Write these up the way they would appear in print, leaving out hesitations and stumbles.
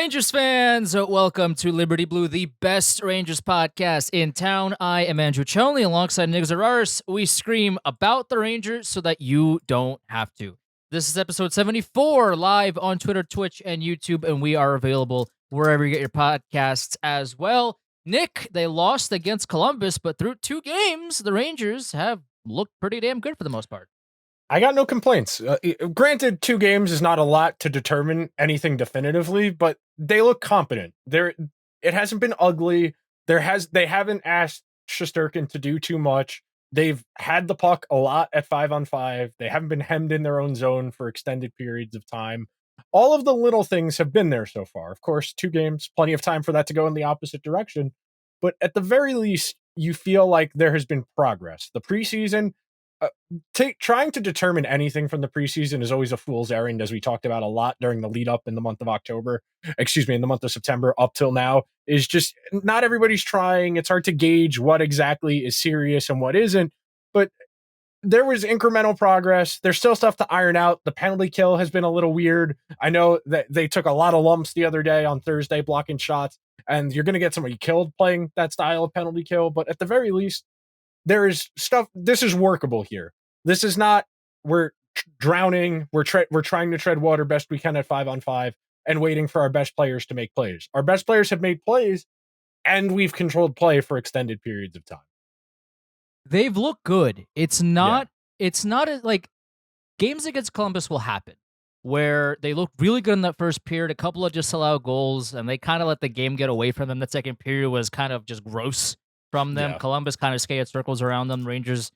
Rangers fans, welcome to Liberty Blue, the best Rangers podcast in town. I am Andrew Chonley alongside Nick Zararis. We scream about the Rangers so that you don't have to. This is episode 74, live on Twitter, Twitch, and YouTube, and we are available wherever you get your podcasts as well. Nick, they lost against Columbus, but through 2 games, the Rangers have looked pretty damn good for the most part. I got no complaints. Granted, 2 games is not a lot to determine anything definitively, but they look competent. It hasn't been ugly. They haven't asked Shesterkin to do too much. They've had the puck a lot at 5-on-5. They haven't been hemmed in their own zone for extended periods of time. All of the little things have been there so far. Of course, 2 games, plenty of time for that to go in the opposite direction. But at the very least, you feel like there has been progress. The preseason, trying to determine anything from the preseason is always a fool's errand, as we talked about a lot during the lead up in the month of in the month of September up till now, is just not everybody's trying. It's hard to gauge what exactly is serious and what isn't, but there was incremental progress. There's still stuff to iron out. The penalty kill has been a little weird. I know that they took a lot of lumps the other day on Thursday blocking shots, and you're going to get somebody killed playing that style of penalty kill, but at the very least, there is stuff. This is workable here. This is not we're drowning. We're trying to tread water best we can at 5-on-5 and waiting for our best players to make plays. Our best players have made plays, and we've controlled play for extended periods of time. They've looked good. It's not like games against Columbus will happen where they look really good in that first period, a couple of disallowed goals, and they kind of let the game get away from them. That second period was kind of just gross from them. Yeah. Columbus kind of skated circles around them. Rangers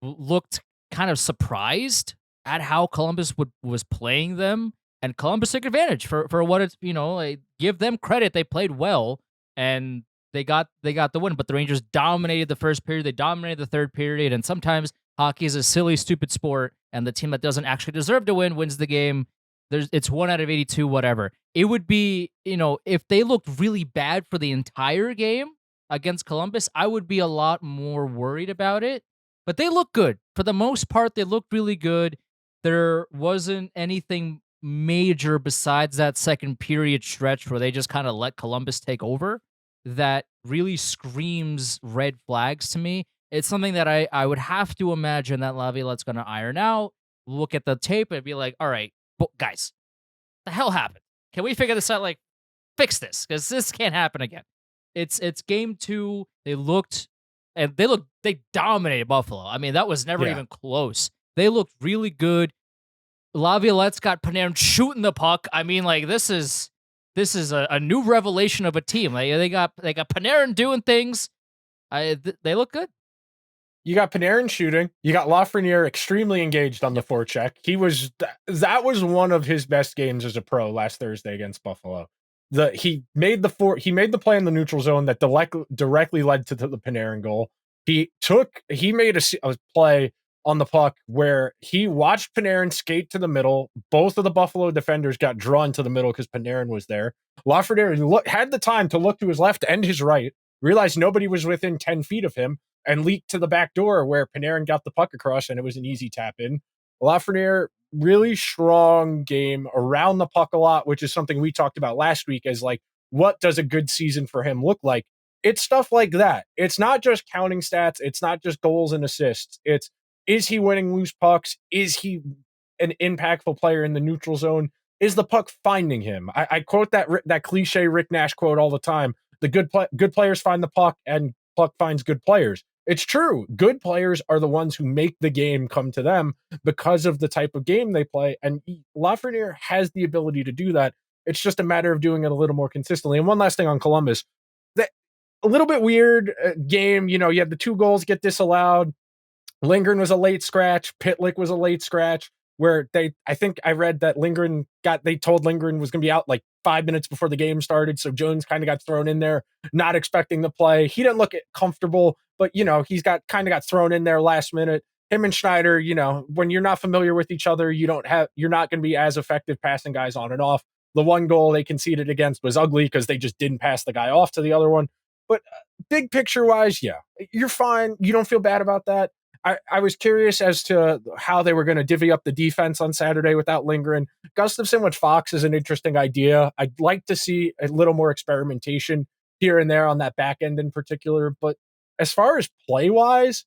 looked kind of surprised at how Columbus was playing them, and Columbus took advantage for what it's, like, give them credit. They played well, and they got the win, but the Rangers dominated the first period. They dominated the third period, and sometimes hockey is a silly, stupid sport, and the team that doesn't actually deserve to win wins the game. It's 1 out of 82, whatever. It would be, if they looked really bad for the entire game against Columbus, I would be a lot more worried about it. But they look good. For the most part, they looked really good. There wasn't anything major besides that second period stretch where they just kind of let Columbus take over that really screams red flags to me. It's something that I would have to imagine that Laviolette's going to iron out, look at the tape, and be like, all right, guys, the hell happened? Can we figure this out? Like, fix this, because this can't happen again. It's game 2. They dominated Buffalo. I mean, that was never even close. They looked really good. Laviolette's got Panarin shooting the puck. I mean, like, this is a new revelation of a team. They got Panarin doing things. They look good. You got Panarin shooting. You got Lafreniere extremely engaged on the forecheck. That was one of his best games as a pro last Thursday against Buffalo. He made the play in the neutral zone that directly led to the Panarin goal. He made a play on the puck where he watched Panarin skate to the middle. Both of the Buffalo defenders got drawn to the middle because Panarin was there. Lafreniere had the time to look to his left and his right, realized nobody was within 10 feet of him, and leaked to the back door where Panarin got the puck across, and it was an easy tap in. Lafreniere, really strong game around the puck a lot, which is something we talked about last week as, like, what does a good season for him look like? It's stuff like that. It's not just counting stats. It's not just goals and assists. Is he winning loose pucks? Is he an impactful player in the neutral zone? Is the puck finding him? I quote that cliche Rick Nash quote all the time. The good players find the puck, and puck finds good players. It's true. Good players are the ones who make the game come to them because of the type of game they play, and Lafreniere has the ability to do that. It's just a matter of doing it a little more consistently. And one last thing on Columbus, a little bit weird game. You had the 2 goals get disallowed. Lindgren was a late scratch. Pitlick was a late scratch, where I think I read that they told Lindgren was going to be out like 5 minutes before the game started. So Jones kind of got thrown in there, not expecting to play. He didn't look comfortable, but he's got thrown in there last minute. Him and Schneider, when you're not familiar with each other, you're not going to be as effective passing guys on and off. The one goal they conceded against was ugly because they just didn't pass the guy off to the other one. But big picture wise, yeah, you're fine. You don't feel bad about that. I was curious as to how they were going to divvy up the defense on Saturday without lingering. Gustafson with Fox is an interesting idea. I'd like to see a little more experimentation here and there on that back end in particular. But as far as play wise,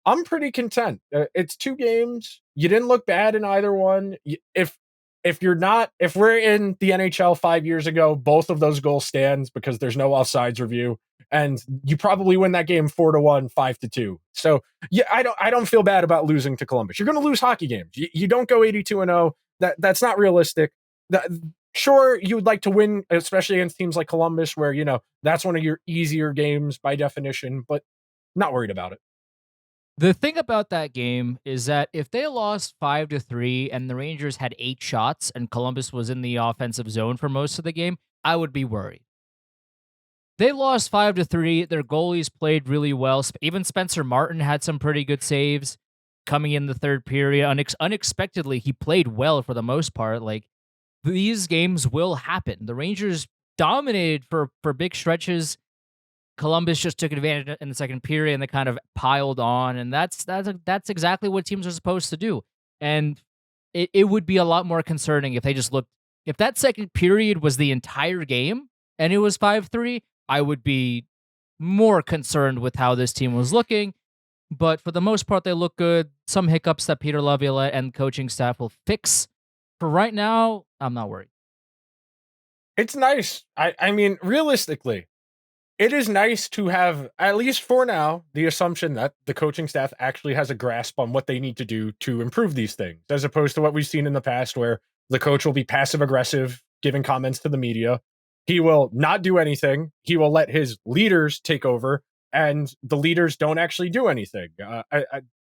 I'm pretty content. It's 2 games. You didn't look bad in either one. If you're not, if we're in the NHL 5 years ago, both of those goals stands because there's no offsides review, and you probably win that game 4-1, 5-2. So yeah, I don't feel bad about losing to Columbus. You're going to lose hockey games. You don't go 82-0. That's not realistic. That, sure, you would like to win, especially against teams like Columbus, where that's one of your easier games by definition. But not worried about it. The thing about that game is that if they lost 5-3 and the Rangers had 8 shots and Columbus was in the offensive zone for most of the game, I would be worried. They lost 5-3. Their goalies played really well. Even Spencer Martin had some pretty good saves coming in the third period. Unexpectedly, he played well for the most part. Like, these games will happen. The Rangers dominated for big stretches. Columbus just took advantage in the second period and they kind of piled on, and that's exactly what teams are supposed to do. And it would be a lot more concerning if they just looked if that second period was the entire game and it was 5-3, I would be more concerned with how this team was looking. But for the most part, they look good. Some hiccups that Peter Laviolette and coaching staff will fix. For right now, I'm not worried. It's nice. I mean, realistically, it is nice to have, at least for now, the assumption that the coaching staff actually has a grasp on what they need to do to improve these things, as opposed to what we've seen in the past where the coach will be passive aggressive, giving comments to the media. He will not do anything. He will let his leaders take over, and the leaders don't actually do anything.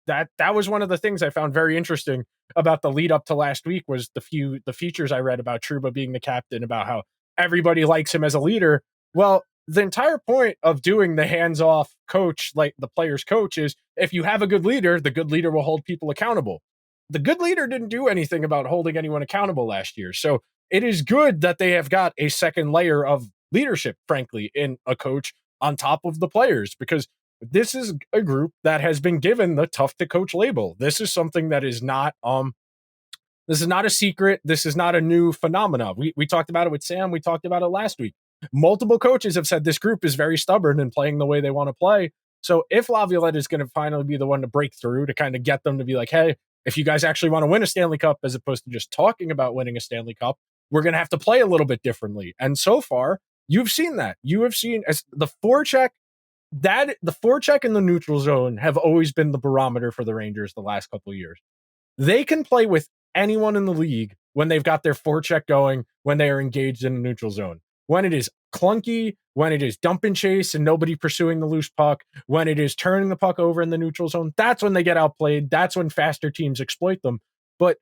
That was one of the things I found very interesting about the lead up to last week was the features I read about Truba being the captain, about how everybody likes him as a leader. Well, the entire point of doing the hands-off coach, like the player's coach, is if you have a good leader, the good leader will hold people accountable. The good leader didn't do anything about holding anyone accountable last year. So it is good that they have got a second layer of leadership, frankly, in a coach on top of the players, because this is a group that has been given the tough to coach label. This is something that is not this is not a secret. This is not a new phenomena. We talked about it with Sam. We talked about it last week. Multiple coaches have said this group is very stubborn in playing the way they want to play. So if Laviolette is going to finally be the one to break through to kind of get them to be like, hey, if you guys actually want to win a Stanley Cup as opposed to just talking about winning a Stanley Cup, we're going to have to play a little bit differently. And so far, you've seen that. You have seen as the forecheck the forecheck in the neutral zone have always been the barometer for the Rangers the last couple of years. They can play with anyone in the league when they've got their forecheck going, when they are engaged in the neutral zone. When it is clunky, when it is dump and chase and nobody pursuing the loose puck, when it is turning the puck over in the neutral zone, that's when they get outplayed. That's when faster teams exploit them. But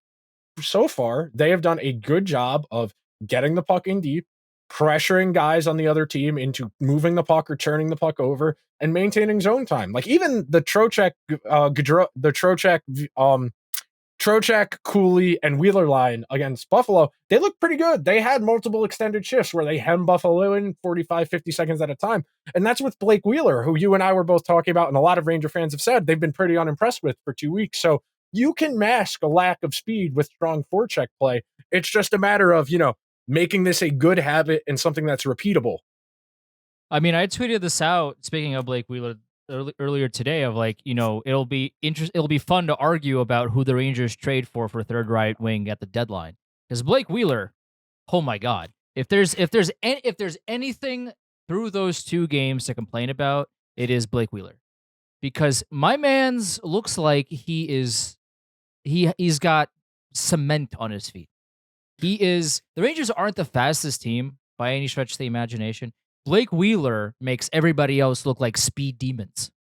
so far, they have done a good job of getting the puck in deep, pressuring guys on the other team into moving the puck or turning the puck over, and maintaining zone time. Like even the Trocheck, Cooley, and Wheeler line against Buffalo, they look pretty good. They had multiple extended shifts where they hem Buffalo in 45, 50 seconds at a time. And that's with Blake Wheeler, who you and I were both talking about, and a lot of Ranger fans have said they've been pretty unimpressed with for 2 weeks. So you can mask a lack of speed with strong forecheck play. It's just a matter of, making this a good habit and something that's repeatable. I mean, I tweeted this out, speaking of Blake Wheeler, earlier today, of like, it'll be fun to argue about who the Rangers trade for third right wing at the deadline. Because Blake Wheeler, oh my God, if there's anything through those 2 games to complain about, it is Blake Wheeler. Because my man's looks like he's got cement on his feet. The Rangers aren't the fastest team by any stretch of the imagination. Blake Wheeler makes everybody else look like speed demons.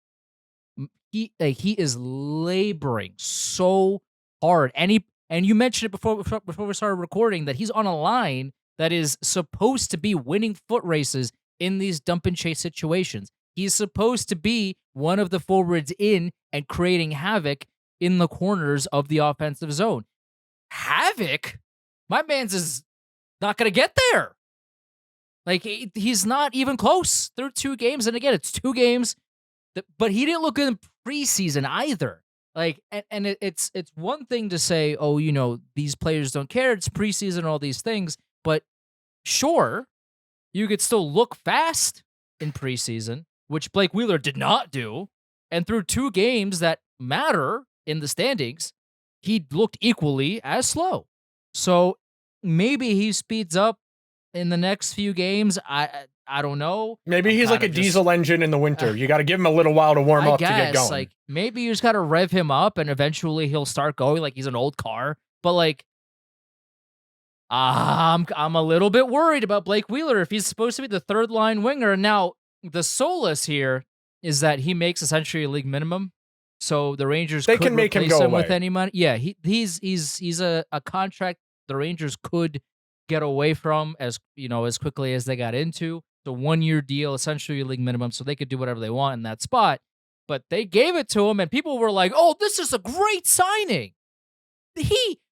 He is laboring so hard, and you mentioned it before we started recording that he's on a line that is supposed to be winning foot races in these dump and chase situations. He's supposed to be one of the forwards in and creating havoc in the corners of the offensive zone. Havoc? My man's is not going to get there. Like, he's not even close through 2 games. And again, it's 2 games, but he didn't look good in preseason either. It's one thing to say, oh, these players don't care. It's preseason, all these things. But sure, you could still look fast in preseason, which Blake Wheeler did not do. And through 2 games that matter in the standings, he looked equally as slow. So maybe he speeds up in the next few games. I don't know. Maybe I'm he's like kind a of just diesel engine in the winter. You got to give him a little while to warm I up to get guess going. like maybe you just gotta rev him up and eventually he'll start going like he's an old car. But like I'm a little bit worried about Blake Wheeler if he's supposed to be the third line winger. Now, the solace here is that he makes essentially a league minimum. So the Rangers They could can make him replace go him with away. any money. Yeah, he's a contract the Rangers could get away from as quickly as they got into. So 1 year deal, essentially a league minimum, so they could do whatever they want in that spot. But they gave it to him, and people were like, "Oh, this is a great signing.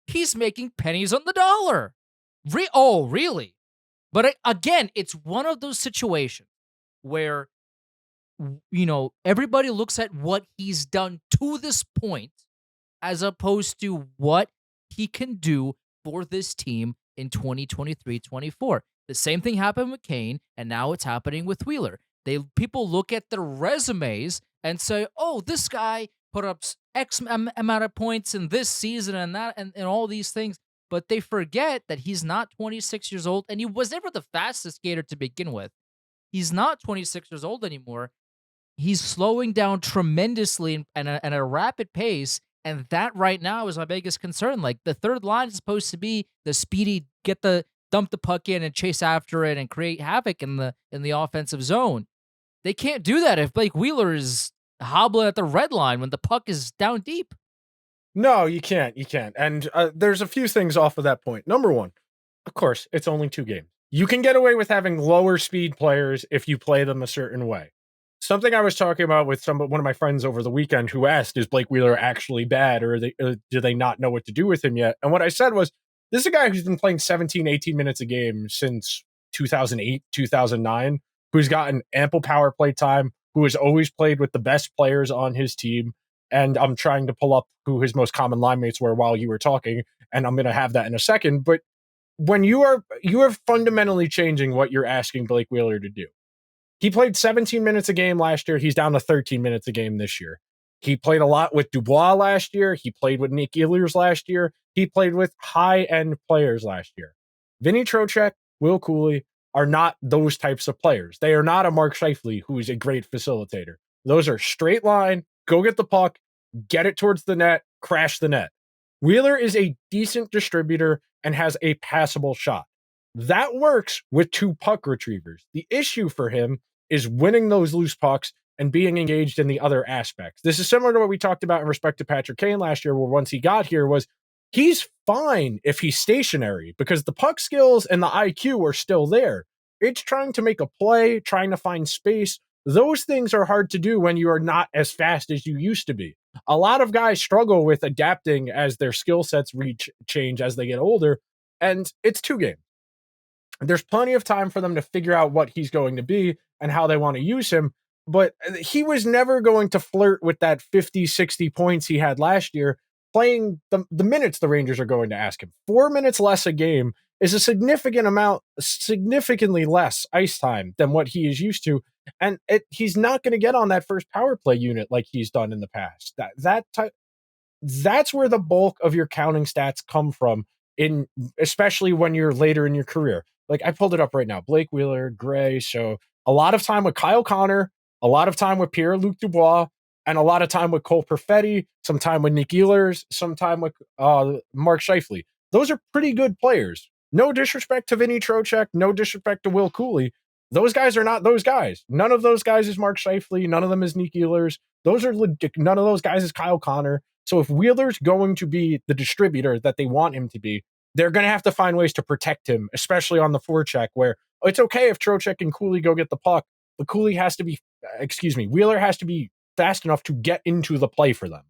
He's making pennies on the dollar." Oh, really? But again, it's one of those situations where everybody looks at what he's done to this point as opposed to what he can do for this team in 2023-24. The same thing happened with Kane, and now it's happening with Wheeler. People look at their resumes and say, "Oh, this guy put up amount of points in this season and that and all these things." But they forget that he's not 26 years old, and he was never the fastest skater to begin with. He's not 26 years old anymore. He's slowing down tremendously and at a rapid pace, and that right now is my biggest concern. Like the third line is supposed to be the speedy, dump the puck in and chase after it and create havoc in the offensive zone. They can't do that if Blake Wheeler is hobbling at the red line when the puck is down deep. No, you can't. You can't. And there's a few things off of that point. Number one, of course, it's only 2 games. You can get away with having lower speed players if you play them a certain way. Something I was talking about with one of my friends over the weekend who asked, "Is Blake Wheeler actually bad, or do they not know what to do with him yet?" And what I said was, "This is a guy who's been playing 17, 18 minutes a game since 2008, 2009, who's gotten ample power play time, who has always played with the best players on his team." And I'm trying to pull up who his most common line mates were while you were talking, and I'm going to have that in a second. But when you are fundamentally changing what you're asking Blake Wheeler to do. He played 17 minutes a game last year. He's down to 13 minutes a game this year. He played a lot with Dubois last year. He played with Nick Ehlers last year. He played with high-end players last year. Vinny Trocheck, Will Cooley are not those types of players. They are not a Mark Scheifele who is a great facilitator. Those are straight line, go get the puck, get it towards the net, crash the net. Wheeler is a decent distributor and has a passable shot. That works with 2 puck retrievers. The issue for him is winning those loose pucks and being engaged in the other aspects. This is similar to what we talked about in respect to Patrick Kane last year, where once he got here was he's fine if he's stationary because the puck skills and the IQ are still there. It's trying to make a play, trying to find space. Those things are hard to do when you are not as fast as you used to be. A lot of guys struggle with adapting as their skill sets change as they get older, and it's 2 games. There's plenty of time for them to figure out what he's going to be and how they want to use him. But he was never going to flirt with that 50, 60 points he had last year playing the minutes the Rangers are going to ask him. 4 minutes less a game is a significant amount, significantly less ice time than what he is used to. And he's not going to get on that first power play unit like he's done in the past. That's where the bulk of your counting stats come from, in especially when you're later in your career. Like I pulled it up right now. Blake Wheeler, Gray. So a lot of time with Kyle Connor, a lot of time with Pierre-Luc Dubois, and a lot of time with Cole Perfetti, some time with Nick Ehlers, some time with Mark Scheifele. Those are pretty good players. No disrespect to Vinny Trocheck, no disrespect to Will Cooley. Those guys are not those guys. None of those guys is Mark Scheifele. None of them is Nick Ehlers. None of those guys is Kyle Connor. So if Wheeler's going to be the distributor that they want him to be, they're going to have to find ways to protect him, especially on the forecheck, where it's okay if Trocheck and Cooley go get the puck, but Wheeler has to be fast enough to get into the play for them.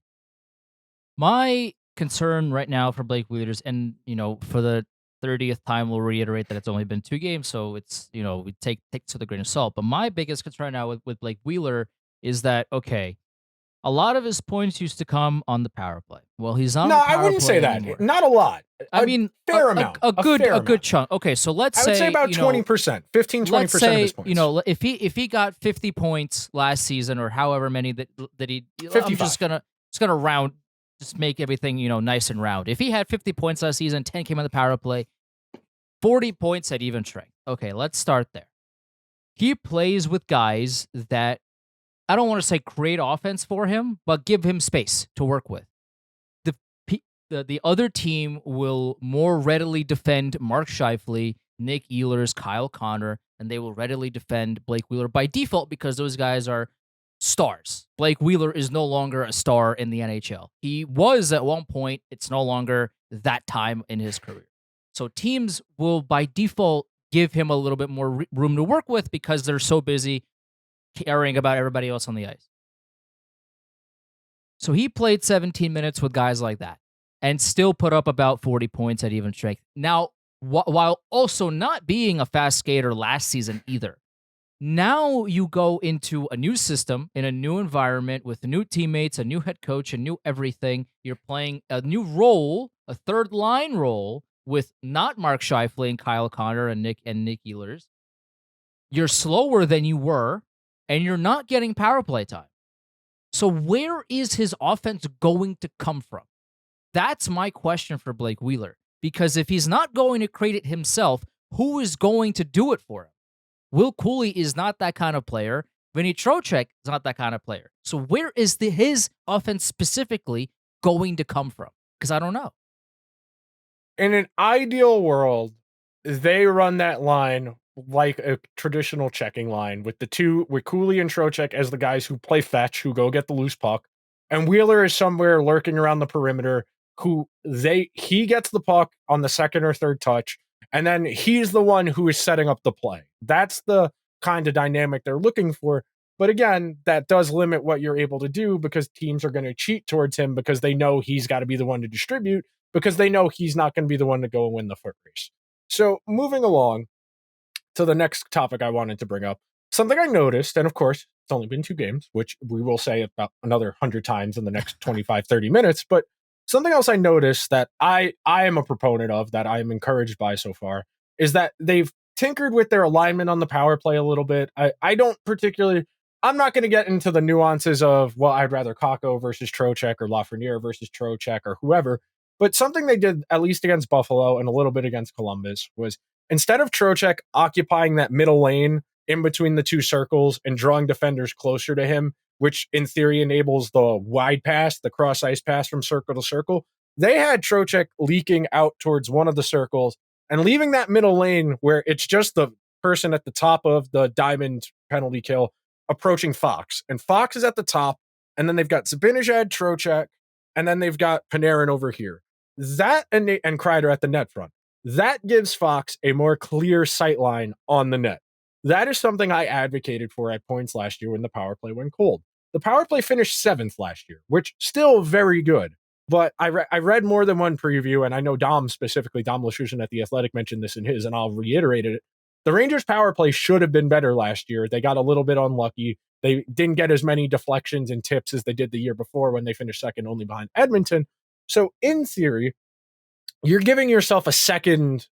My concern right now for Blake Wheeler's, and for the 30th time, we'll reiterate that it's only been 2 games, so it's we take to the grain of salt. But my biggest concern now with Blake Wheeler is that okay. A lot of his points used to come on the power play. Well, he's not on No, the I power wouldn't say play that. anymore. Not a lot. I A mean, fair amount. A fair a good amount. chunk. Okay, so let's I would say say, about 20%, 15, let's 20% of his say, points. if he got 50 points last season or however many that he, I'm 55. just gonna round, just make everything nice and round. If he had 50 points last season, 10 came on the power play, 40 points at even strength. Okay, let's start there. He plays with guys that I don't want to say create offense for him, but give him space to work with. The the other team will more readily defend Mark Scheifele, Nick Ehlers, Kyle Connor, and they will readily defend Blake Wheeler by default because those guys are stars. Blake Wheeler is no longer a star in the NHL. He was at one point. It's no longer that time in his career. So teams will by default give him a little bit more room to work with because they're so busy caring about everybody else on the ice. So he played 17 minutes with guys like that and still put up about 40 points at even strength. Now, while also not being a fast skater last season either. Now you go into a new system in a new environment with new teammates, a new head coach, a new everything. You're playing a new role, a third line role with not Mark Scheifele and Kyle Connor and Nick Ehlers. You're slower than you were, and you're not getting power play time. So where is his offense going to come from? That's my question for Blake Wheeler. Because if he's not going to create it himself, who is going to do it for him? Will Cooley is not that kind of player. Vinny Trocheck is not that kind of player. So where is his offense specifically going to come from? Because I don't know. In an ideal world, they run that line like a traditional checking line with Cooley and Trocheck as the guys who play fetch, who go get the loose puck, and Wheeler is somewhere lurking around the perimeter. He gets the puck on the second or third touch, and then he's the one who is setting up the play. That's the kind of dynamic they're looking for. But again, that does limit what you're able to do because teams are going to cheat towards him because they know he's got to be the one to distribute because they know he's not going to be the one to go and win the foot race. So moving along to the next topic I wanted to bring up, something I noticed, and of course, it's only been 2 games, which we will say about another 100 times in the next 25, 30 minutes, but something else I noticed that I am a proponent of, that I am encouraged by so far, is that they've tinkered with their alignment on the power play a little bit. I don't particularly, I'm not going to get into the nuances of, well, I'd rather Kakko versus Trocheck or Lafreniere versus Trocheck or whoever, but something they did, at least against Buffalo and a little bit against Columbus, was instead of Trocheck occupying that middle lane in between the two circles and drawing defenders closer to him, which in theory enables the wide pass, the cross ice pass from circle to circle, they had Trocheck leaking out towards one of the circles and leaving that middle lane where it's just the person at the top of the diamond penalty kill approaching Fox. And Fox is at the top, and then they've got Zibanejad, Trocheck, and then they've got Panarin over here. That and Kreider at the net front. That gives Fox a more clear sight line on the net. That is something I advocated for at points last year when the power play went cold. The power play finished 7th last year, which still very good. But I read more than one preview, and I know Dom specifically, Dom Luszczyszyn at The Athletic mentioned this in his, and I'll reiterate it. The Rangers' power play should have been better last year. They got a little bit unlucky. They didn't get as many deflections and tips as they did the year before when they finished second only behind Edmonton. So in theory, you're giving yourself a second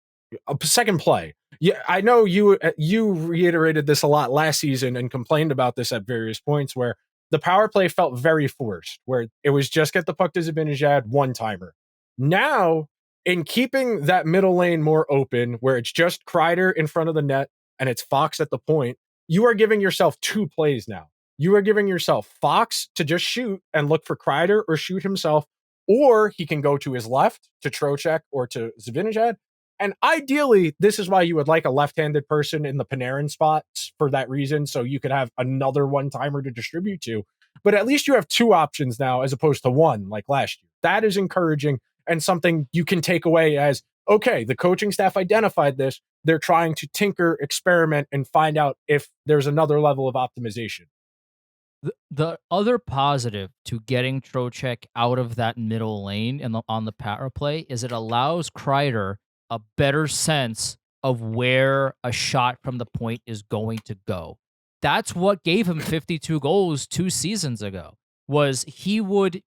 play. Yeah, I know you reiterated this a lot last season and complained about this at various points where the power play felt very forced, where it was just get the puck to Zibanejad, one timer. Now, in keeping that middle lane more open, where it's just Kreider in front of the net and it's Fox at the point, you are giving yourself 2 plays now. You are giving yourself Fox to just shoot and look for Kreider or shoot himself, or he can go to his left to Trocheck or to Zibanejad. And ideally, this is why you would like a left-handed person in the Panarin spots for that reason, so you could have another one-timer to distribute to. But at least you have 2 options now as opposed to 1 like last year. That is encouraging and something you can take away as, okay, the coaching staff identified this. They're trying to tinker, experiment, and find out if there's another level of optimization. The other positive to getting Trocheck out of that middle lane on the power play is it allows Kreider a better sense of where a shot from the point is going to go. That's what gave him 52 goals 2 seasons ago. was he would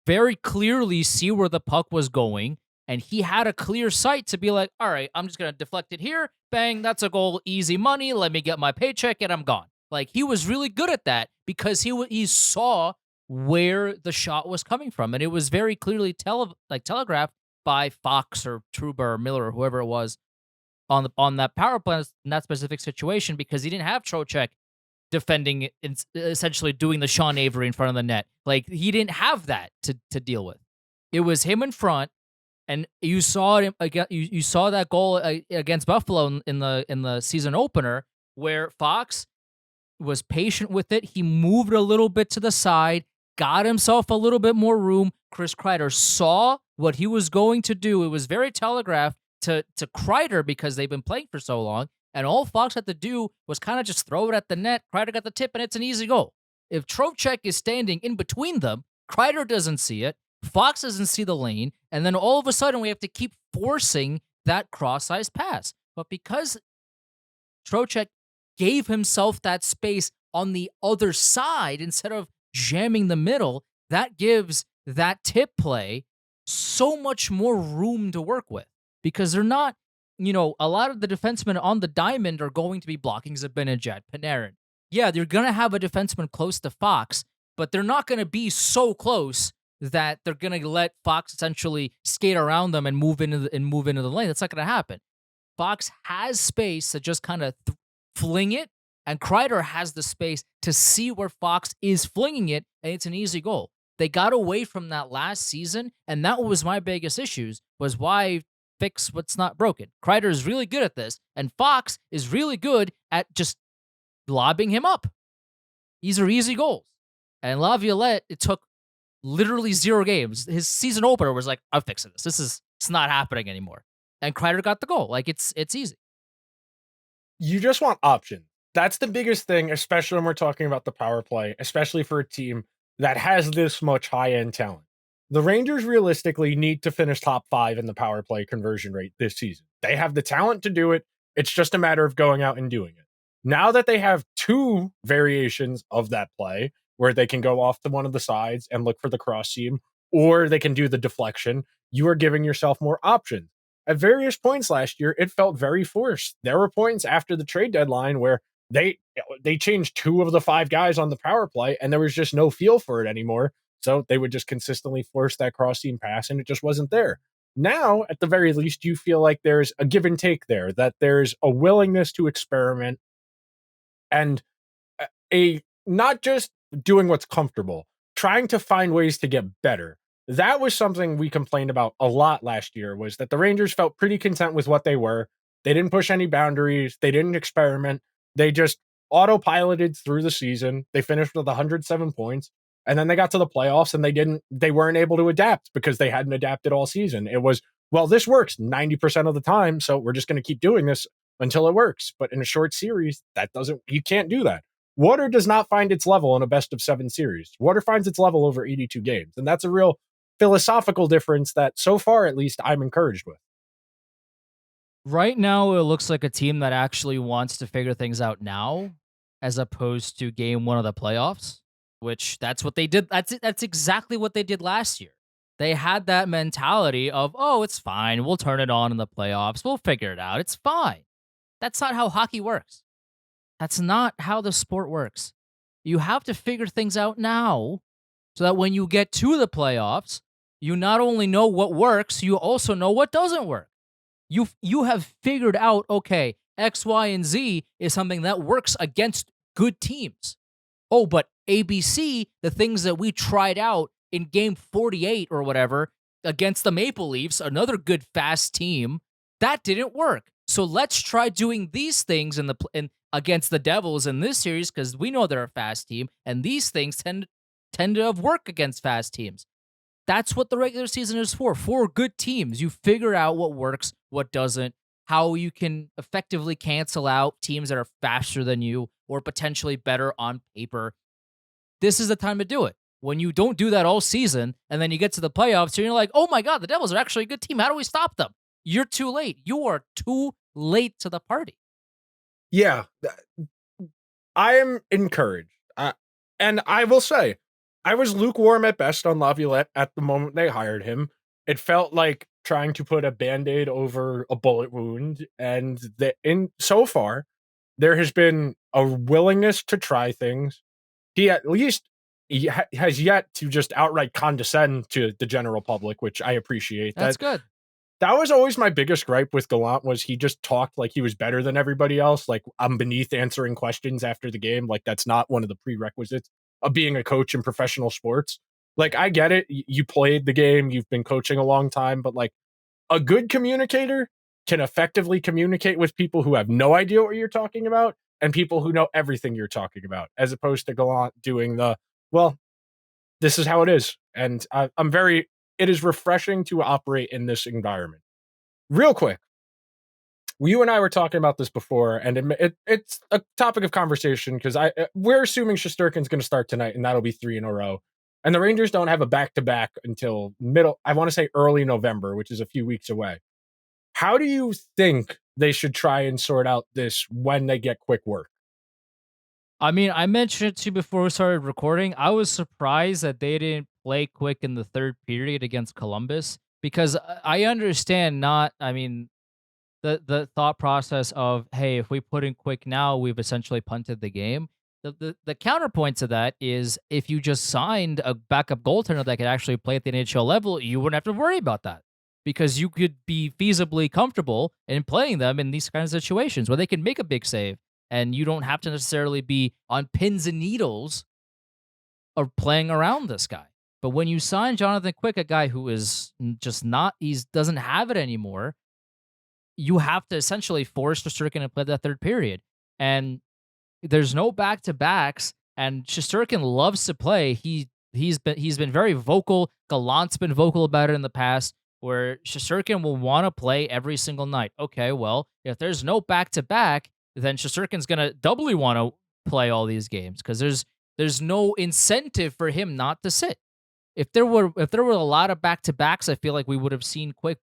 very clearly see where the puck was going, and he had a clear sight to be like, all right, I'm just going to deflect it here. Bang, that's a goal. Easy money. Let me get my paycheck, and I'm gone. Like, he was really good at that because he saw where the shot was coming from, and it was very clearly telegraphed by Fox or Truba or Miller or whoever it was on that power play in that specific situation because he didn't have Trocheck defending and essentially doing the Sean Avery in front of the net. Like, he didn't have that to deal with. It was him in front, and you saw it again. You saw that goal against Buffalo in the season opener where Fox was patient with it. He moved a little bit to the side, got himself a little bit more room. Chris Kreider saw what he was going to do. It was very telegraphed to Kreider because they've been playing for so long. And all Fox had to do was kind of just throw it at the net. Kreider got the tip, and it's an easy goal. If Trocheck is standing in between them, Kreider doesn't see it. Fox doesn't see the lane. And then all of a sudden, we have to keep forcing that cross-ice pass. But because Trocheck gave himself that space on the other side instead of jamming the middle, that gives that tip play so much more room to work with because they're not, a lot of the defensemen on the diamond are going to be blocking Zibanejad, Panarin. Yeah, they're going to have a defenseman close to Fox, but they're not going to be so close that they're going to let Fox essentially skate around them and move into the lane. That's not going to happen. Fox has space to just kind of fling it, and Kreider has the space to see where Fox is flinging it, and it's an easy goal. They got away from that last season, and that was my biggest issues, was why fix what's not broken. Kreider is really good at this, and Fox is really good at just lobbing him up. These are easy goals. And Laviolette, it took literally 0 games. His season opener was like, I'm fixing this. It's not happening anymore. And Kreider got the goal. Like, it's easy. You just want options. That's the biggest thing, especially when we're talking about the power play, especially for a team that has this much high end talent. The Rangers realistically need to finish top 5 in the power play conversion rate this season. They have the talent to do it. It's just a matter of going out and doing it. Now that they have 2 variations of that play where they can go off to one of the sides and look for the cross seam, or they can do the deflection, you are giving yourself more options. At various points last year, it felt very forced. There were points after the trade deadline where they changed 2 of the 5 guys on the power play, and there was just no feel for it anymore. So they would just consistently force that cross seam pass, and it just wasn't there. Now, at the very least, you feel like there's a give and take there, that there's a willingness to experiment and a not just doing what's comfortable, trying to find ways to get better. That was something we complained about a lot last year, was that the Rangers felt pretty content with what they were. They didn't push any boundaries. They didn't experiment. They just autopiloted through the season. They finished with 107 points. And then they got to the playoffs and they weren't able to adapt because they hadn't adapted all season. It was, well, this works 90% of the time, so we're just going to keep doing this until it works. But in a short series, you can't do that. Water does not find its level in a best of 7 series. Water finds its level over 82 games. And that's a real philosophical difference that so far, at least, I'm encouraged with. Right now, it looks like a team that actually wants to figure things out now, as opposed to game 1 of the playoffs, which that's what they did. That's exactly what they did last year. They had that mentality of, oh, it's fine. We'll turn it on in the playoffs. We'll figure it out. It's fine. That's not how hockey works. That's not how the sport works. You have to figure things out now so that when you get to the playoffs, you not only know what works, you also know what doesn't work. You have figured out, okay, X, Y, and Z is something that works against good teams. Oh, but ABC, the things that we tried out in game 48 or whatever against the Maple Leafs, another good fast team, that didn't work. So let's try doing these things in against the Devils in this series because we know they're a fast team, and these things tend to work against fast teams. That's what the regular season is for good teams. You figure out what works, what doesn't, how you can effectively cancel out teams that are faster than you or potentially better on paper. This is the time to do it. When you don't do that all season and then you get to the playoffs and you're like, oh my God, the Devils are actually a good team. How do we stop them? You're too late. You are too late to the party. Yeah, I am encouraged. And I will say, I was lukewarm at best on Laviolette at the moment they hired him. It felt like trying to put a band-aid over a bullet wound, and in so far, there has been a willingness to try things. He at least has yet to just outright condescend to the general public, which I appreciate. That's good. That was always my biggest gripe with Gallant was he just talked like he was better than everybody else. Like I'm beneath answering questions after the game. Like that's not one of the prerequisites of being a coach in professional sports. Like I get it. You played the game, you've been coaching a long time, but like a good communicator can effectively communicate with people who have no idea what you're talking about and people who know everything you're talking about, as opposed to Gallant doing the, well, this is how it is. And I'm very, it is refreshing to operate in this environment. Real quick, you and I were talking about this before, and it's a topic of conversation because we're assuming Shesterkin's going to start tonight, and that'll be 3 in a row. And the Rangers don't have a back to back until middle, I want to say early November, which is a few weeks away. How do you think they should try and sort out this when they get quick work? I mean, I mentioned it to you before we started recording. I was surprised that they didn't play quick in the third period against Columbus because I understand not. I mean, the thought process of, hey, if we put in quick now, we've essentially punted the game. The counterpoint to that is if you just signed a backup goaltender that could actually play at the NHL level, you wouldn't have to worry about that because you could be feasibly comfortable in playing them in these kinds of situations where they can make a big save and you don't have to necessarily be on pins and needles or playing around this guy. But when you sign Jonathan Quick, a guy who is just not, he doesn't have it anymore, you have to essentially force Shesterkin to play that third period. And there's no back to backs, and Shesterkin loves to play. He's been very vocal. Gallant's been vocal about it in the past, where Shesterkin will want to play every single night. Okay, well, if there's no back to back, then Shesterkin's gonna doubly want to play all these games because there's no incentive for him not to sit. If there were a lot of back to backs, I feel like we would have seen Quick,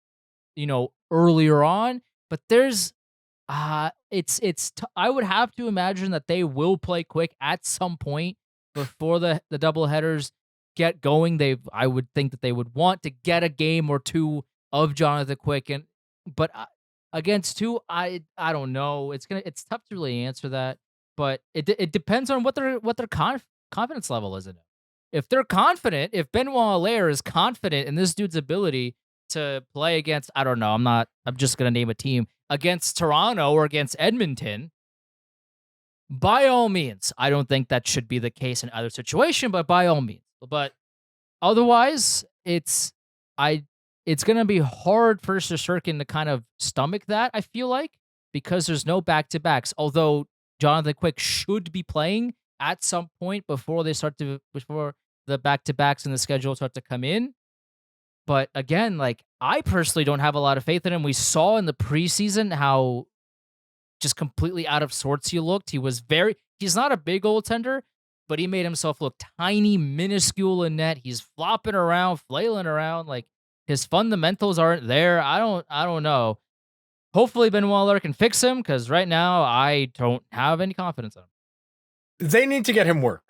earlier on. But there's I would have to imagine that they will play Quick at some point before the double headers get going. I would think that they would want to get a game or two of Jonathan Quick, and but against two, I don't know. It's tough to really answer that, but it depends on what their confidence level is in it. If they're confident, if Benoit Allaire is confident in this dude's ability to play against, I don't know, I'm just gonna name a team against Toronto or against Edmonton, by all means. I don't think that should be the case in either situation, but by all means. But otherwise, I it's gonna be hard for Shesterkin to kind of stomach that, I feel like, because there's no back to backs. Although Jonathan Quick should be playing at some point before the back to backs in the schedule start to come in. But again, like I personally don't have a lot of faith in him. We saw in the preseason how just completely out of sorts he looked. He's not a big goaltender, but he made himself look tiny, minuscule in net. He's flopping around, flailing around, like his fundamentals aren't there. I don't know. Hopefully Ben Waller can fix him because right now I don't have any confidence in him. They need to get him work.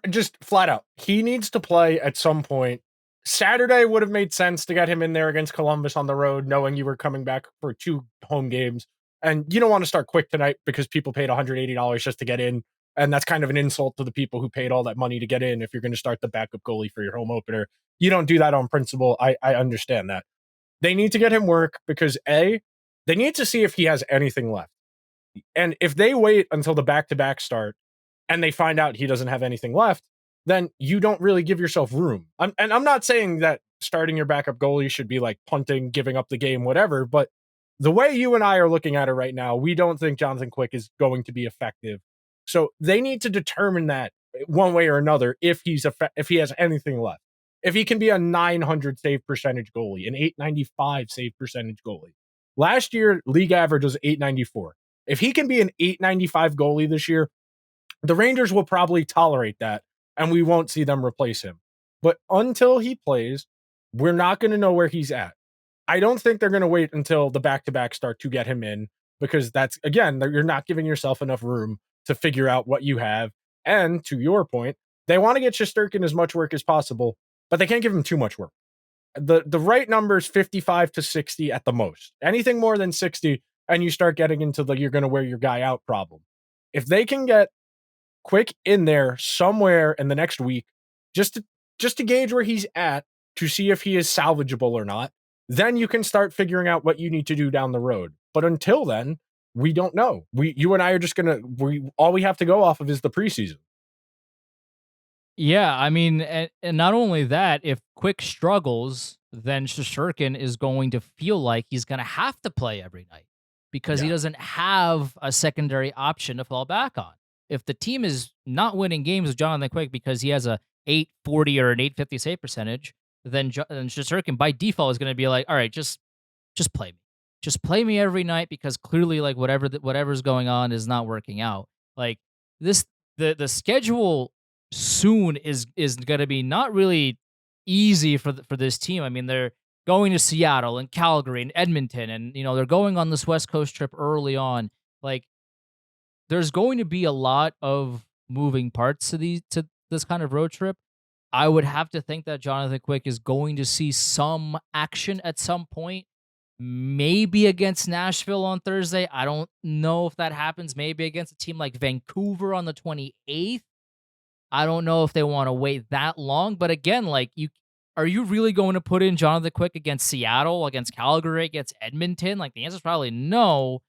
Just flat out. He needs to play at some point. Saturday would have made sense to get him in there against Columbus on the road, knowing you were coming back for 2 home games. And you don't want to start quick tonight because people paid $180 just to get in. And that's kind of an insult to the people who paid all that money to get in if you're going to start the backup goalie for your home opener. You don't do that on principle. I understand that. They need to get him work because they need to see if he has anything left. And if they wait until the back to back start and they find out he doesn't have anything left, then you don't really give yourself room. And I'm not saying that starting your backup goalie should be like punting, giving up the game, whatever. But the way you and I are looking at it right now, we don't think Jonathan Quick is going to be effective. So they need to determine that one way or another if if he has anything left. If he can be a 900 save percentage goalie, an 895 save percentage goalie. Last year, league average was 894. If he can be an 895 goalie this year, the Rangers will probably tolerate that and we won't see them replace him. But until he plays, we're not going to know where he's at. I don't think they're going to wait until the back to back start to get him in because that's, again, you're not giving yourself enough room to figure out what you have. And to your point, They want to get Shesterkin as much work as possible, but they can't give him too much work. The right number is 55 to 60 at the most. Anything more than 60, and you start getting into the you're going to wear your guy out problem. If they can get Quick in there somewhere in the next week, just to just to gauge where he's at to see if he is salvageable or not, then you can start figuring out what you need to do down the road. But until then, we don't know. You and I are just gonna we all we have to go off of is the preseason. Yeah, I mean, and not only that, if Quick struggles, then Shosturkin is going to feel like he's going to have to play every night because he Yeah. doesn't have a secondary option to fall back on. If the team is not winning games with Jonathan Quick because he has a 840 or an 850 save percentage, then Shosturkin by default is going to be like, all right, just play me. Just play me every night because clearly like whatever's going on is not working out. Like this the schedule soon is going to be not really easy for this team. I mean, they're going to Seattle and Calgary and Edmonton and they're going on this West Coast trip early on. Like there's going to be a lot of moving parts to this kind of road trip. I would have to think that Jonathan Quick is going to see some action at some point. Maybe against Nashville on Thursday. I don't know if that happens. Maybe against a team like Vancouver on the 28th. I don't know if they want to wait that long. But again, like are you really going to put in Jonathan Quick against Seattle, against Calgary, against Edmonton? Like the answer is probably no.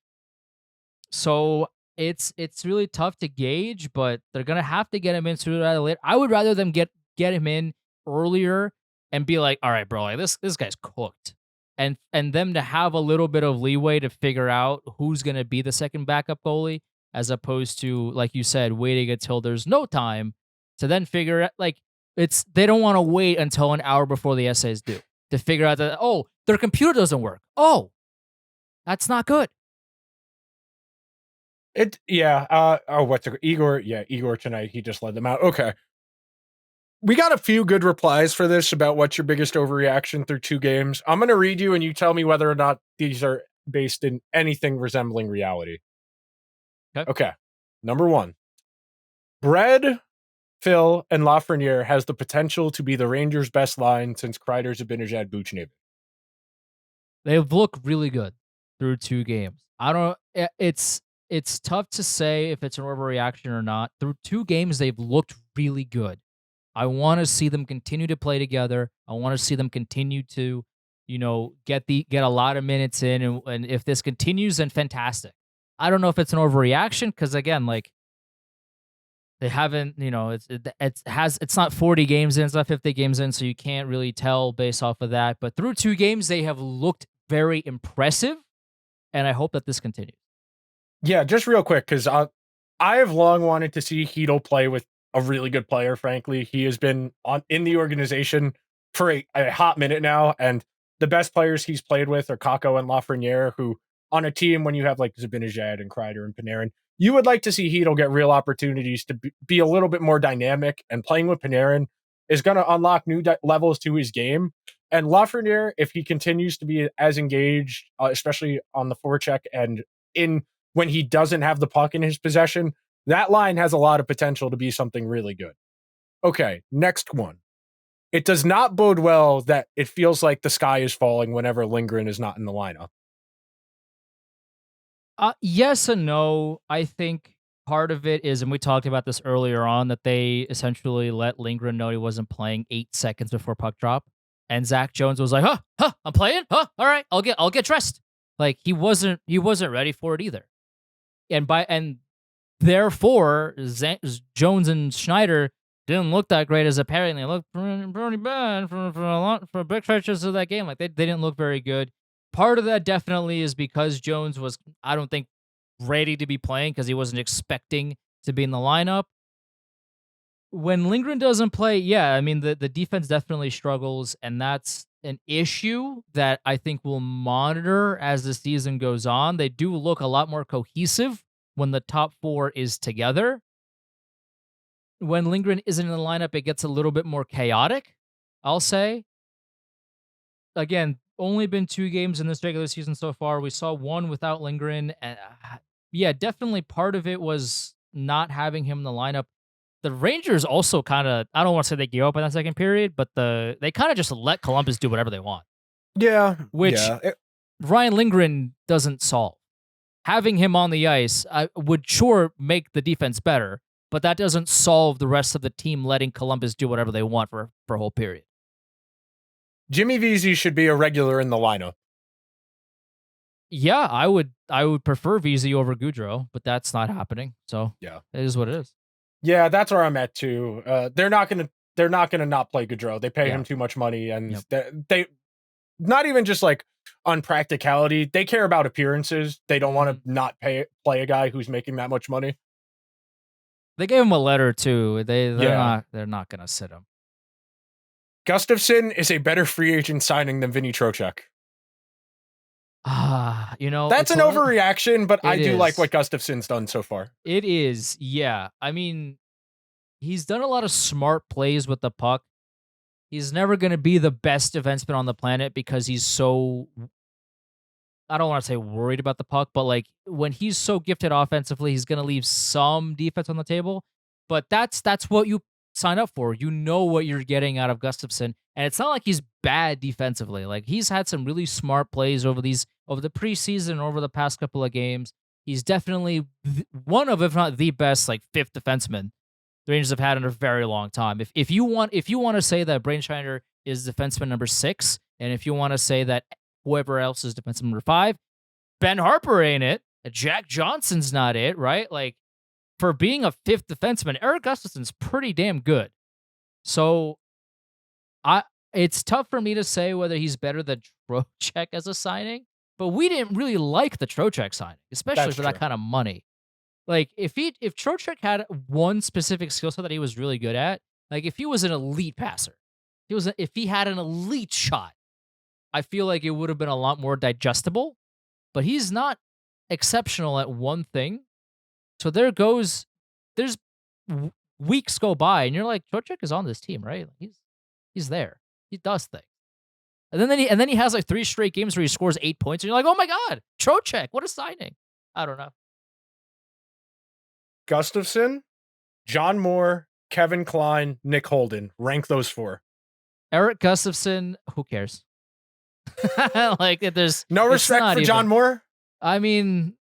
So it's really tough to gauge, but they're gonna have to get him in sooner rather than later. I would rather them get him in earlier and be like, all right, bro, like this guy's cooked. And them to have a little bit of leeway to figure out who's gonna be the second backup goalie, as opposed to, like you said, waiting until there's no time to then figure out like they don't want to wait until an hour before the essays due to figure out that, oh, their computer doesn't work. Oh, that's not good. It yeah, what's it Igor? Yeah, Igor tonight, he just led them out. Okay. We got a few good replies for this about what's your biggest overreaction through 2 games. I'm gonna read you and you tell me whether or not these are based in anything resembling reality. Okay. Okay. Number 1. Bread, Phil, and Lafreniere has the potential to be the Rangers' best line since Kreider's Zibanejad Buchnevich. They've looked really good through 2 games. I don't it's tough to say if it's an overreaction or not. Through 2 games, they've looked really good. I wanna see them continue to play together. I wanna see them continue to, get a lot of minutes in, and if this continues, then fantastic. I don't know if it's an overreaction because again, like, they haven't, it's not 40 games in, it's not 50 games in, so you can't really tell based off of that, but through 2 games, they have looked very impressive, and I hope that this continues. Yeah, just real quick, because I have long wanted to see Heedle play with a really good player, frankly. He has been in the organization for a hot minute now, and the best players he's played with are Kako and Lafreniere, who on a team when you have like Zibanejad and Kreider and Panarin, you would like to see Heedle get real opportunities to be a little bit more dynamic, and playing with Panarin is going to unlock new levels to his game. And Lafreniere, if he continues to be as engaged, especially on the forecheck and in when he doesn't have the puck in his possession, that line has a lot of potential to be something really good. Okay, next one. It does not bode well that it feels like the sky is falling whenever Lindgren is not in the lineup. Yes and no. I think part of it is, and we talked about this earlier on, that they essentially let Lindgren know he wasn't playing 8 seconds before puck drop, and Zach Jones was like, "Huh, I'm playing. Huh, all right, I'll get dressed." Like he wasn't ready for it either, and therefore Jones and Schneider didn't look that great, as apparently looked pretty bad for big stretches of that game. Like they didn't look very good. Part of that definitely is because Jones was, I don't think, ready to be playing because he wasn't expecting to be in the lineup. When Lindgren doesn't play, yeah, I mean the defense definitely struggles, and that's an issue that I think we'll monitor as the season goes on. They do look a lot more cohesive when the top 4 is together. When Lindgren isn't in the lineup, it gets a little bit more chaotic, I'll say. Again, only been 2 games in this regular season so far. We saw one without Lindgren, and yeah, definitely part of it was not having him in the lineup. the Rangers also kind of, I don't want to say they gave up in that second period, but they kind of just let Columbus do whatever they want, Yeah, which yeah. Ryan Lindgren doesn't solve. Having him on the ice would sure make the defense better, but that doesn't solve the rest of the team letting Columbus do whatever they want for a whole period. Jimmy Vesey should be a regular in the lineup. Yeah, I would prefer VZ over Goudreau, but that's not happening. So Yeah. it is what it is. Yeah, that's where I'm at too. They're not gonna not play Gaudreau. They pay Yeah. him too much money, and Yep. they not even just like on practicality. They care about appearances. They don't want Mhm. to not play a guy who's making that much money. They gave him a letter too. Yeah, They're not gonna sit him. Gustafson is a better free agent signing than Vinny Trocheck. That's It's an one of overreaction, but I it do like is. what Gustafson's done so far. It is. Yeah. I mean, he's done a lot of smart plays with the puck. He's never going to be the best defenseman on the planet because he's so, I don't want to say worried about the puck, but like when he's so gifted offensively, he's going to leave some defense on the table. But that's what you sign up for. You know what you're getting out of Gustafson, and it's not like he's bad defensively. Like he's had some really smart plays over the preseason, over the past couple of games. He's definitely one of, if not the best, like fifth defenseman the Rangers have had in a very long time. If you want to say that Brain Schneider is defenseman number 6, and if you want to say that whoever else is defenseman number 5, Ben Harper ain't it. Jack Johnson's not it, right? Like for being a fifth defenseman, Eric Gustafson's pretty damn good. So I it's tough for me to say whether he's better than Trocheck as a signing, but we didn't really like the Trocheck signing, especially That's for that true. kind of money. Like if Trocheck had one specific skill set that he was really good at, like if he was an elite passer, if he had an elite shot, I feel like it would have been a lot more digestible. But he's not exceptional at one thing. So there's weeks go by, and you're like, Trocheck is on this team, right? Like, he's there. He does things. And then he has like 3 straight games where he scores 8 points, and you're like, oh my god, Trocheck, what a signing! I don't know. Gustafson, John Moore, Kevin Klein, Nick Holden. Rank those 4. Eric Gustafson, who cares? Like there's No it's respect not for John even. Moore I mean,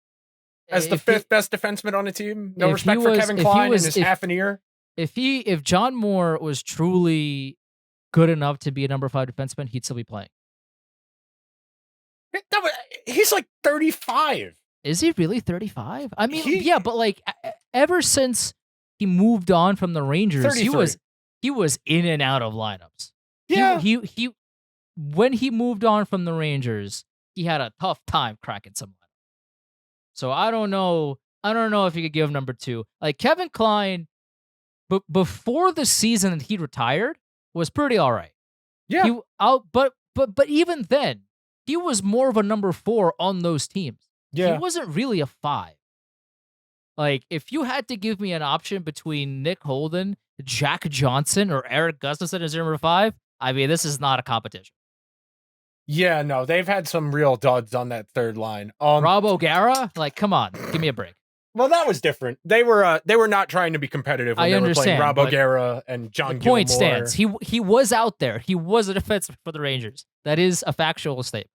as the if he 5th best defenseman on the team. No if he respect for was Kevin if he Klein in was his half an year. if John Moore was truly good enough to be a number 5 defenseman, he'd still be playing. He's like 35. Is he really 35? I mean, He yeah, but like ever since he moved on from the Rangers, 33. he was in and out of lineups. Yeah. He when he moved on from the Rangers, he had a tough time cracking some lineups. So I don't know. I don't know if you could give him number 2. Like Kevin Klein, but before the season that he retired, was pretty all right. Yeah. But even then, he was more of a number 4 on those teams. He Yeah. wasn't really a 5. Like, if you had to give me an option between Nick Holden, Jack Johnson, or Eric Gustafson as your number 5, I mean, this is not a competition. Yeah, no, they've had some real duds on that third line. Rob O'Gara, like, come on, give me a break. Well, that was different. They were not trying to be competitive when I they were playing understand, Rob but O'Gara and John the point Gilmore. stands. He was out there. He was a defenseman for the Rangers. That is a factual statement.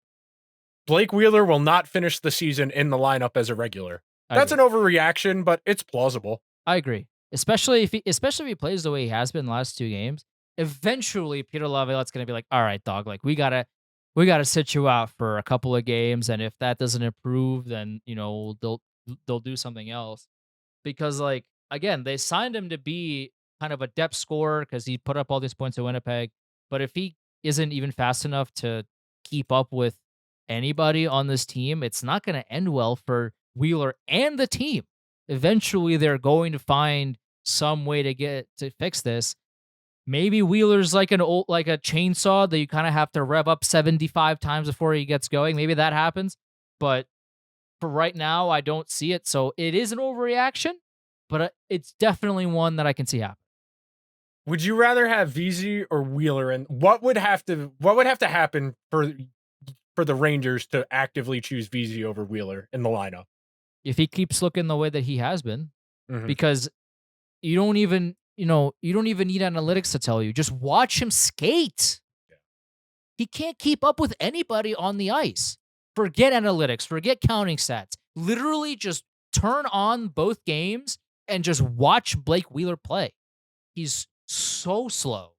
Blake Wheeler will not finish the season in the lineup as a regular. That's an overreaction, but it's plausible. I agree. Especially if he plays the way he has been the last 2 games. Eventually, Peter Laviolette's going to be like, all right, dog, like we gotta sit you out for a couple of games, and if that doesn't improve, then they'll do something else. Because like again, they signed him to be kind of a depth scorer because he put up all these points at Winnipeg. But if he isn't even fast enough to keep up with anybody on this team, it's not going to end well for Wheeler and the team. Eventually, they're going to find some way to fix this. Maybe Wheeler's like a chainsaw that you kind of have to rev up 75 times before he gets going. Maybe that happens, but for right now, I don't see it. So it is an overreaction, but it's definitely one that I can see happen. Would you rather have VZ or Wheeler? And what would have to happen for the Rangers to actively choose VZ over Wheeler in the lineup? If he keeps looking the way that he has been, Mhm. because you don't even you don't even need analytics to tell you. Just watch him skate. He can't keep up with anybody on the ice. Forget analytics, forget counting stats. Literally just turn on both games and just watch Blake Wheeler play. He's so slow.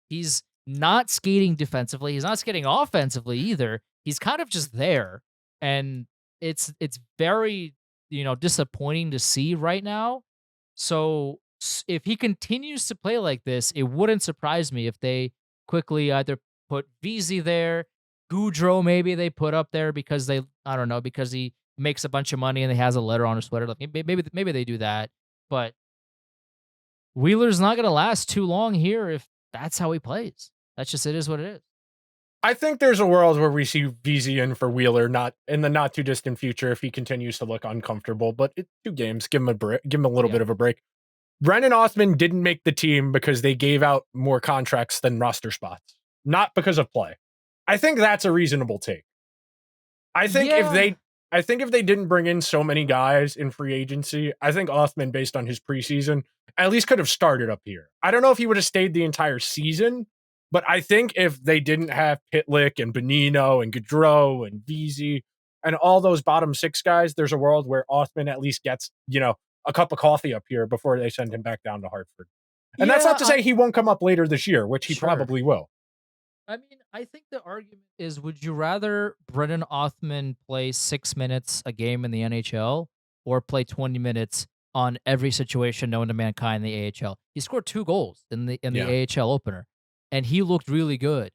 He's not skating defensively. He's not skating offensively either. He's kind of just there. And it's very, disappointing to see right now. So if he continues to play like this, it wouldn't surprise me if they quickly either put VZ there, Goudreau maybe they put up there because I don't know, because he makes a bunch of money and he has a letter on his sweater. Like maybe they do that. But Wheeler's not gonna last too long here if that's how he plays. That's just it is what it is. I think there's a world where we see VZ in for Wheeler, not in the not too distant future if he continues to look uncomfortable. But it's 2 games. Give him a break. Give him a little Yeah. bit of a break. Brennan Othman didn't make the team because they gave out more contracts than roster spots, not because of play. I think that's a reasonable take. I think if Yeah. they I think if they didn't bring in so many guys in free agency, I think Othman, based on his preseason, at least could have started up here. I don't know if he would have stayed the entire season, but I think if they didn't have Pitlick and Bonino and Gaudreau and VZ and all those bottom 6 guys, there's a world where Othman at least gets, a cup of coffee up here before they send him back down to Hartford. And that's Yeah, not to say he won't come up later this year, which he sure. probably will. I mean, I think the argument is would you rather Brendan Othman play 6 minutes a game in the NHL or play 20 minutes on every situation known to mankind in the AHL? He scored 2 goals in the Yeah. AHL opener, and he looked really good.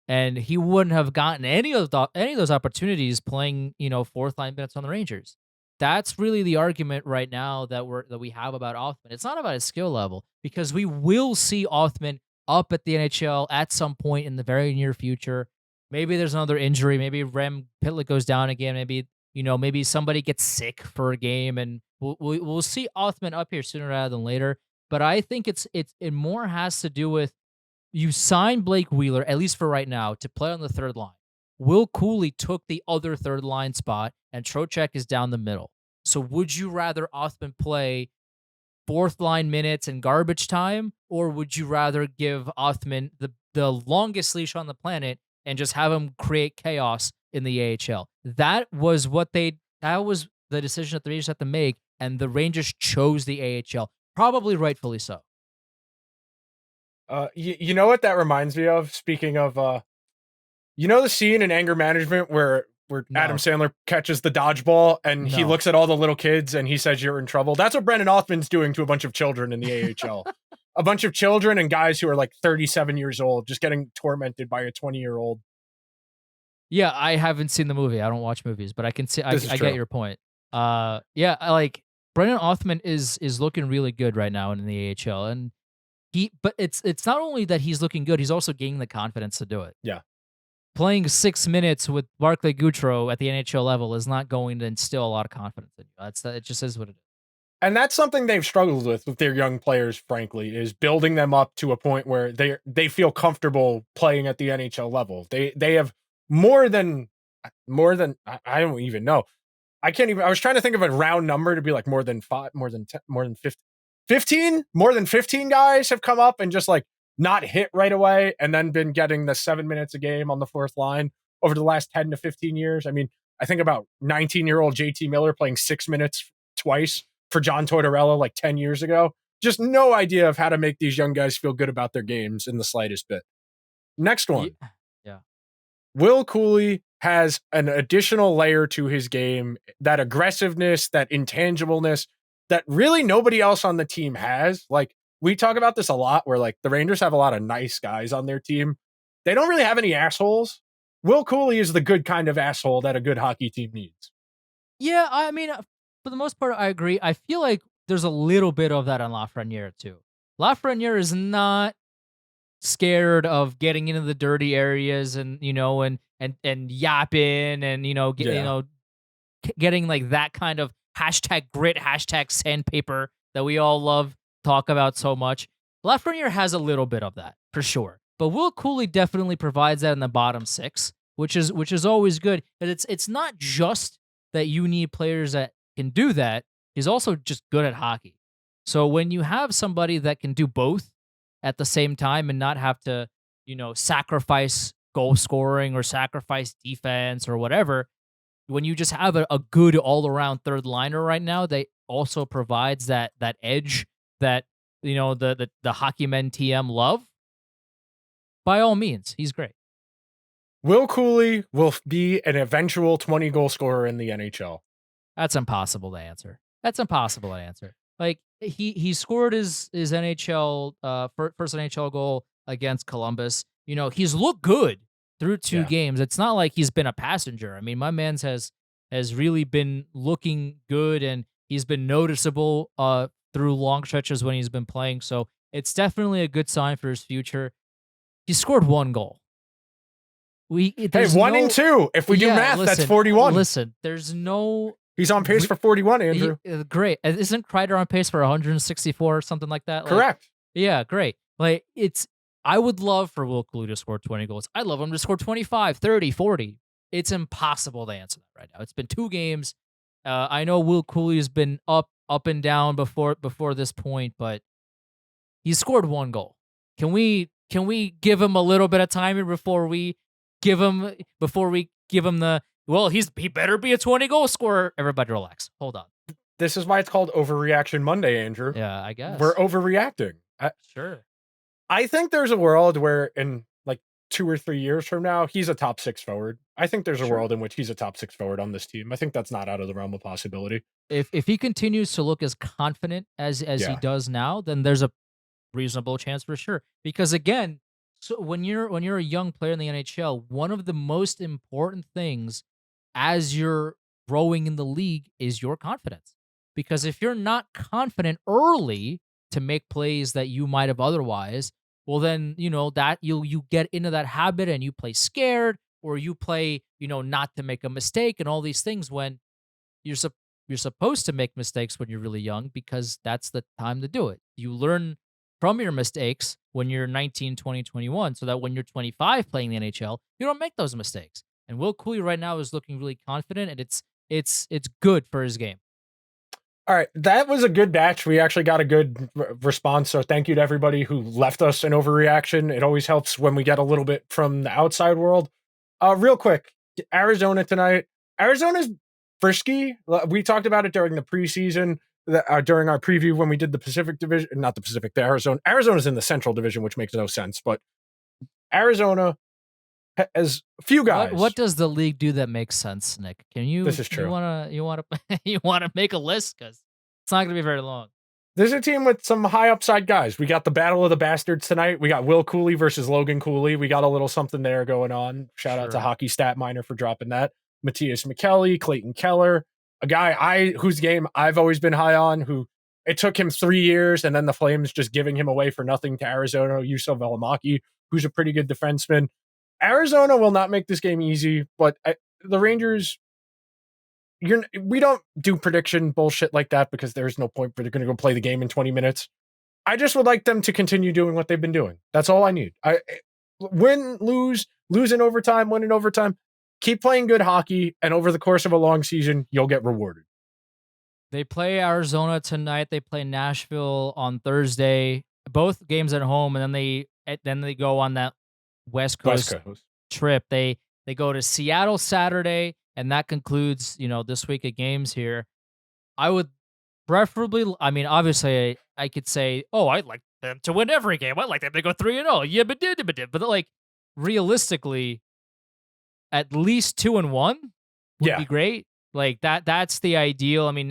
And he wouldn't have gotten any of those opportunities playing, fourth line minutes on the Rangers. That's really the argument right now that we have about Othman. It's not about his skill level because we will see Othman up at the NHL at some point in the very near future. Maybe there's another injury. Maybe Rem Pitlick goes down again. Maybe somebody gets sick for a game, and we'll see Othman up here sooner rather than later. But I think it more has to do with you sign Blake Wheeler, at least for right now, to play on the third line. Will Cooley took the other third line spot, and Trocheck is down the middle. So would you rather Othman play fourth line minutes and garbage time, or would you rather give Othman the longest leash on the planet and just have him create chaos in the AHL? That was the decision that the Rangers had to make, and the Rangers chose the AHL, probably rightfully so. You know what that reminds me of? Speaking of, the scene in Anger Management where Adam No, Sandler catches the dodgeball and he no. looks at all the little kids and he says, "You're in trouble." That's what Brendan Othman's doing to a bunch of children in the AHL. A bunch of children and guys who are like 37 years old, just getting tormented by a 20-year-old. Yeah, I haven't seen the movie. I don't watch movies, but I can see. This is I get true. your point. Yeah, I like Brendan Othman is looking really good right now in the AHL, and but it's not only that he's looking good, he's also gaining the confidence to do it. Yeah. Playing 6 minutes with Barclay Goudreau at the NHL level is not going to instill a lot of confidence in you. It just is what it is. And that's something they've struggled with their young players, frankly, is building them up to a point where they feel comfortable playing at the NHL level. They have more than I don't even know. I can't even. I was trying to think of a round number to be like more than 5, more than 10, more than 50, 15, more than 15 guys have come up and just like not hit right away and then been getting the 7 minutes a game on the fourth line over the last 10 to 15 years. I mean, I think about 19-year-old JT Miller playing 6 minutes twice for John Tortorella like 10 years ago. Just no idea of how to make these young guys feel good about their games in the slightest bit. Next Yeah, one. yeah. Will Cooley has an additional layer to his game, that aggressiveness, that intangibleness that really nobody else on the team has. Like, we talk about this a lot where like the Rangers have a lot of nice guys on their team. They don't really have any assholes. Will Cooley is the good kind of asshole that a good hockey team needs. Yeah, I mean, for the most part, I agree. I feel like there's a little bit of that on Lafreniere too. Lafreniere is not scared of getting into the dirty areas and and yapping and Yeah. getting like that kind of hashtag grit, hashtag sandpaper that we all love talk about so much. Lafreniere has a little bit of that for sure, but Will Cooley definitely provides that in the bottom 6, which is always good. But it's not just that you need players that can do that. He's also just good at hockey. So when you have somebody that can do both at the same time and not have to, sacrifice goal scoring or sacrifice defense or whatever, when you just have a good all around third liner right now, they also provides that edge that the hockey men TM love. By all means, he's great. Will Cooley will be an eventual 20 goal scorer in the NHL. That's impossible to answer. That's impossible to answer. Like he scored his NHL first NHL goal against Columbus. He's looked good through two Yeah. games. It's not like he's been a passenger. I mean, my man's has really been looking good, and he's been noticeable through long stretches when he's been playing. So it's definitely a good sign for his future. He scored one goal. Hey, There's 1 and no 2. If we do math, that's 41. Listen, there's no He's on pace for 41, Andrew. great. Isn't Kreider on pace for 164 or something like that? Correct. Yeah, great. Like I would love for Will Cooley to score 20 goals. I'd love him to score 25, 30, 40. It's impossible to answer that right now. It's been 2 games. I know Will Cooley has been up and down before this point, but he scored one goal. Can we give him a little bit of time before we give him the he better be a 20 goal scorer. Everybody relax. Hold on. This is why it's called Overreaction Monday, Andrew. Yeah, I guess. We're overreacting. Sure. I think there's a world where in like 2 or 3 years from now, he's a top 6 forward. I think there's a Sure. world in which he's a top 6 forward on this team. I think that's not out of the realm of possibility. If he continues to look as confident as he Yeah. does now, then there's a reasonable chance for sure. Because again, so when you're a young player in the NHL, one of the most important things as you're growing in the league is your confidence. Because if you're not confident early to make plays that you might have otherwise, well then, that you get into that habit and you play scared, or you play, not to make a mistake and all these things when you're sup- you're supposed to make mistakes when you're really young because that's the time to do it. You learn from your mistakes when you're 19, 20, 21 so that when you're 25 playing the NHL, you don't make those mistakes. And Will Cooley right now is looking really confident, and it's good for his game. All right, that was a good batch. We actually got a good response. So thank you to everybody who left us an overreaction. It always helps when we get a little bit from the outside world. Real quick, Arizona tonight. Arizona's frisky. We talked about it during the preseason, during our preview when we did the Pacific Division, not the Pacific, the Arizona. Arizona's in the Central Division, which makes no sense. But Arizona has a few guys. What does the league do that makes sense, Nick? Can you? This is true. You wanna you wanna make a list because it's not gonna be very long. There's a team with some high upside guys. We got the Battle of the Bastards tonight. We got Will Cooley versus Logan Cooley. We got a little something there going on. Shout out to Hockey Stat Miner for dropping that. Matthias McKelly, Clayton Keller, a guy whose game I've always been high on, who it took him 3 years and then the Flames just giving him away for nothing to Arizona, Yusuf Velimaki, who's a pretty good defenseman. Arizona will not make this game easy, but the Rangers, we don't do prediction bullshit like that because there's no point for they're going to go play the game in 20 minutes. I just would like them to continue doing what they've been doing. That's all I need. Win, lose in overtime, win in overtime. Keep playing good hockey, and over the course of a long season, you'll get rewarded. They play Arizona tonight. They play Nashville on Thursday. Both games at home, and then they go on that West Coast trip. They go to Seattle Saturday, and that concludes this week of games here. I would preferably, I mean, obviously, I could say, oh, I'd like them to win every game. I'd like them to go 3-0. Yeah, but like realistically, at least 2-1 would be great. Like that's the ideal. I mean,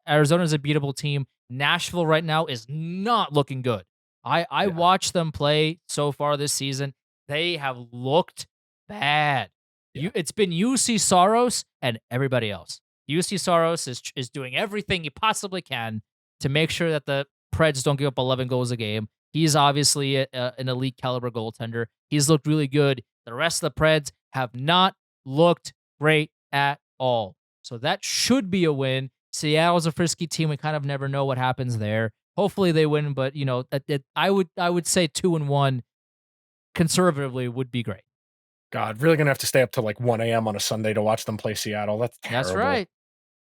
Arizona's a beatable team. Nashville right now is not looking good. I watched them play so far this season. They have looked bad. Yeah. It's been UC Saros and everybody else. UC Saros is doing everything he possibly can to make sure that the Preds don't give up 11 goals a game. He's obviously an elite caliber goaltender. He's looked really good. The rest of the Preds have not looked great at all. So that should be a win. Seattle's a frisky team. We kind of never know what happens there. Hopefully they win, but I would say 2-1 conservatively would be great. God, really gonna have to stay up till like 1 a.m. on a Sunday to watch them play Seattle. That's terrible. That's right.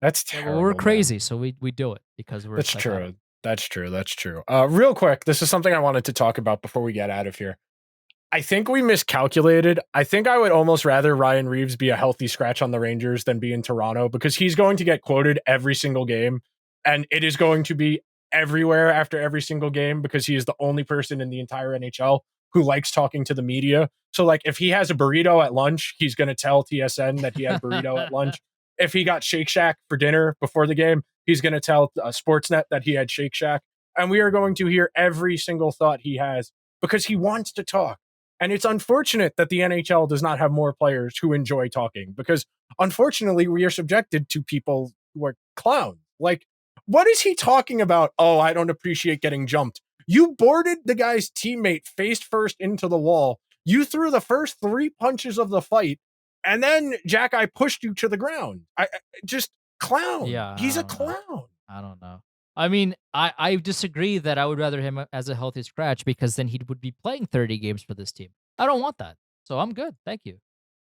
That's terrible. Well, we're crazy, so we do it because we're. That's true. That's true. That's true. Real quick, this is something I wanted to talk about before we get out of here. I think we miscalculated. I think I would almost rather Ryan Reeves be a healthy scratch on the Rangers than be in Toronto, because he's going to get quoted every single game, and it is going to be everywhere after every single game, because he is the only person in the entire NHL who likes talking to the media. So like if he has a burrito at lunch, he's going to tell TSN that he had a burrito at lunch. If he got Shake Shack for dinner before the game, he's going to tell Sportsnet that he had Shake Shack. And we are going to hear every single thought he has because he wants to talk. And it's unfortunate that the NHL does not have more players who enjoy talking, because unfortunately we are subjected to people who are clowns. Like, what is he talking about? Oh, I don't appreciate getting jumped. You boarded the guy's teammate face first into the wall. You threw the first 3 punches of the fight, and then Jack, I pushed you to the ground. I just clown. Yeah, He's I a don't know. clown. I don't know. I mean, I disagree that I would rather him as a healthy scratch, because then he would be playing 30 games for this team. I don't want that. So I'm good. Thank you.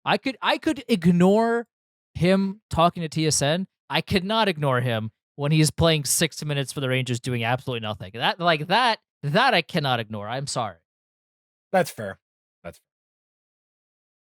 I could ignore him talking to TSN. I could not ignore him when he's playing 60 minutes for the Rangers doing absolutely nothing. That I cannot ignore. I'm sorry. That's fair. That's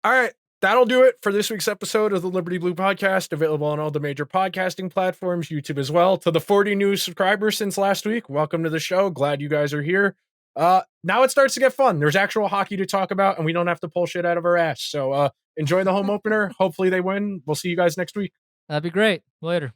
All right. That'll do it for this week's episode of the Liberty Blue Podcast, available on all the major podcasting platforms, YouTube as well. To the 40 new subscribers since last week, welcome to the show. Glad you guys are here. Now it starts to get fun. There's actual hockey to talk about, and we don't have to pull shit out of our ass. So enjoy the home opener. Hopefully they win. We'll see you guys next week. That'd be great. Later.